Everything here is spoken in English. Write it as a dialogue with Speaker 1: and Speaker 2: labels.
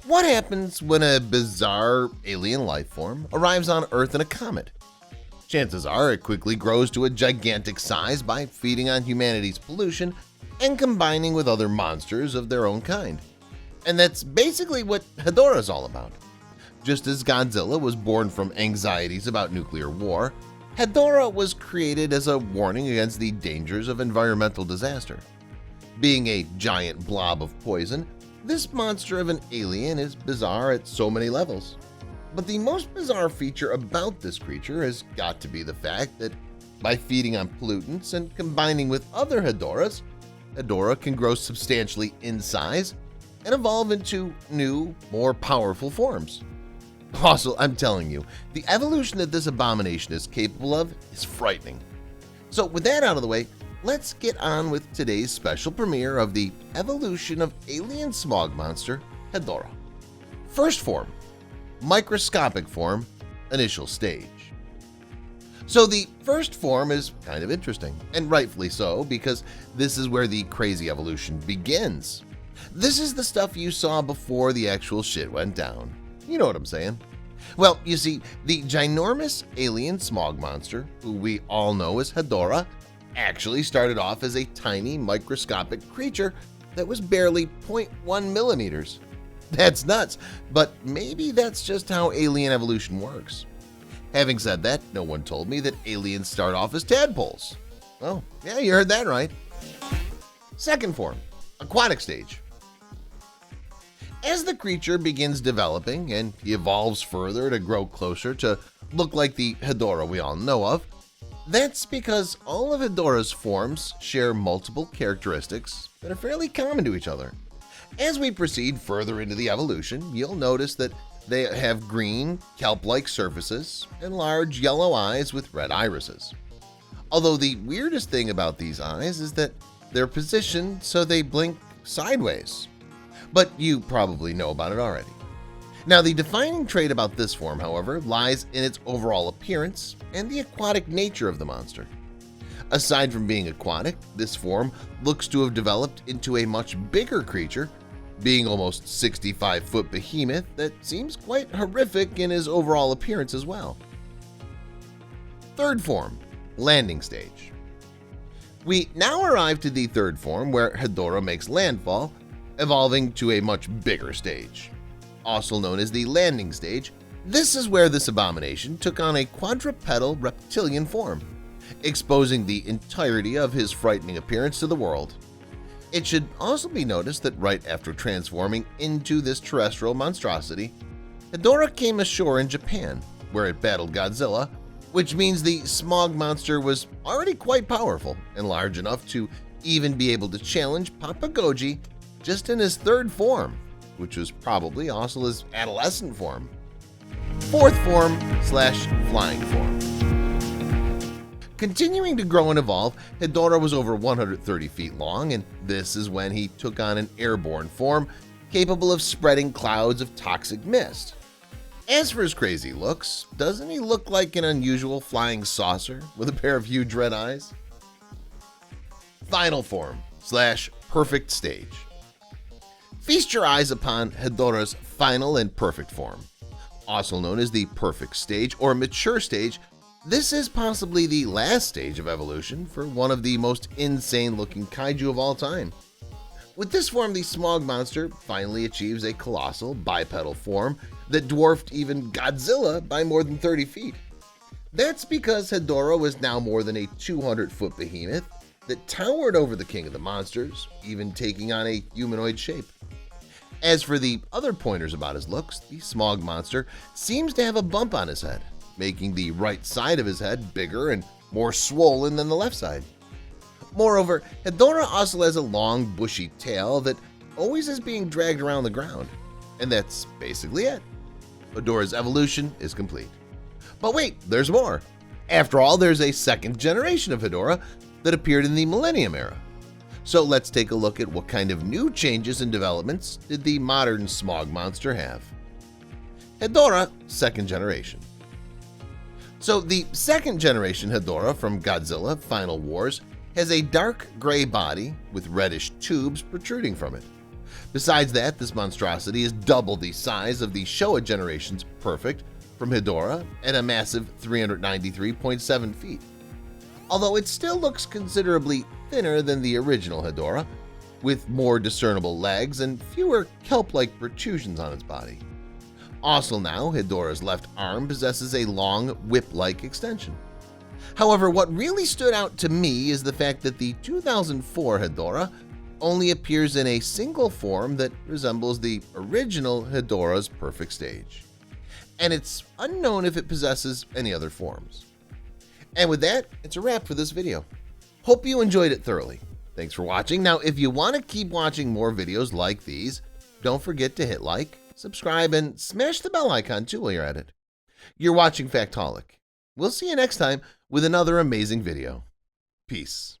Speaker 1: What happens when a bizarre alien life form arrives on Earth in a comet? Chances are it quickly grows to a gigantic size by feeding on humanity's pollution and combining with other monsters of their own kind. And that's basically what Hedorah is all about. Just as Godzilla was born from anxieties about nuclear war, Hedorah was created as a warning against the dangers of environmental disaster. Being a giant blob of poison, this monster of an alien is bizarre at so many levels. But the most bizarre feature about this creature has got to be the fact that by feeding on pollutants and combining with other Hedorahs, Hedorah can grow substantially in size and evolve into new, more powerful forms. Also, I'm telling you, the evolution that this abomination is capable of is frightening. So with that out of the way, let's get on with today's special premiere of the evolution of Alien Smog Monster, Hedorah. First form, Microscopic Form, initial stage. So the first form is kind of interesting, and rightfully so, because this is where the crazy evolution begins. This is the stuff you saw before the actual shit went down. You know what I'm saying? Well, you see, the ginormous alien smog monster, who we all know as Hedorah, actually started off as a tiny microscopic creature that was barely 0.1 millimeters. That's nuts, but maybe that's just how alien evolution works. Having said that, no one told me that aliens start off as tadpoles. Oh, yeah, you heard that right. Second form, aquatic stage. As the creature begins developing and he evolves further to grow closer to look like the Hedorah we all know of, that's because all of Hedorah's forms share multiple characteristics that are fairly common to each other. As we proceed further into the evolution, you'll notice that they have green, kelp-like surfaces and large yellow eyes with red irises. Although the weirdest thing about these eyes is that they're positioned so they blink sideways. But you probably know about it already. Now, the defining trait about this form, however, lies in its overall appearance and the aquatic nature of the monster. Aside from being aquatic, this form looks to have developed into a much bigger creature, being almost 65-foot behemoth that seems quite horrific in his overall appearance as well. Third form, landing stage. We now arrive to the third form where Hedorah makes landfall, evolving to a much bigger stage. Also known as the landing stage, this is where this abomination took on a quadrupedal reptilian form, exposing the entirety of his frightening appearance to the world. It should also be noticed that right after transforming into this terrestrial monstrosity, Hedorah came ashore in Japan, where it battled Godzilla, which means the smog monster was already quite powerful and large enough to even be able to challenge Papa Goji just in his third form, which was probably also his adolescent form. Fourth form / flying form. Continuing to grow and evolve, Hedorah was over 130 feet long, and this is when he took on an airborne form capable of spreading clouds of toxic mist. As for his crazy looks, doesn't he look like an unusual flying saucer with a pair of huge red eyes? Final form / perfect stage. Feast your eyes upon Hedorah's final and perfect form. Also known as the perfect stage or mature stage, this is possibly the last stage of evolution for one of the most insane-looking kaiju of all time. With this form, the smog monster finally achieves a colossal bipedal form that dwarfed even Godzilla by more than 30 feet. That's because Hedorah was now more than a 200-foot behemoth that towered over the king of the monsters, even taking on a humanoid shape. As for the other pointers about his looks, the smog monster seems to have a bump on his head, making the right side of his head bigger and more swollen than the left side. Moreover, Hedorah also has a long, bushy tail that always is being dragged around the ground. And that's basically it. Hedorah's evolution is complete. But wait, there's more. After all, there's a second generation of Hedorah that appeared in the Millennium era. So let's take a look at what kind of new changes and developments did the modern smog monster have. Hedorah, second generation. So the second generation Hedorah from Godzilla Final Wars has a dark gray body with reddish tubes protruding from it. Besides that, this monstrosity is double the size of the Showa generation's Perfect from Hedorah at a massive 393.7 feet. Although it still looks considerably thinner than the original Hedorah, with more discernible legs and fewer kelp-like protrusions on its body. Also now, Hedorah's left arm possesses a long whip-like extension. However, what really stood out to me is the fact that the 2004 Hedorah only appears in a single form that resembles the original Hedorah's perfect stage, and it's unknown if it possesses any other forms. And with that, it's a wrap for this video. Hope you enjoyed it thoroughly. Thanks for watching. Now, if you want to keep watching more videos like these, don't forget to hit like, subscribe, and smash the bell icon too while you're at it. You're watching Factaholic. We'll see you next time with another amazing video. Peace.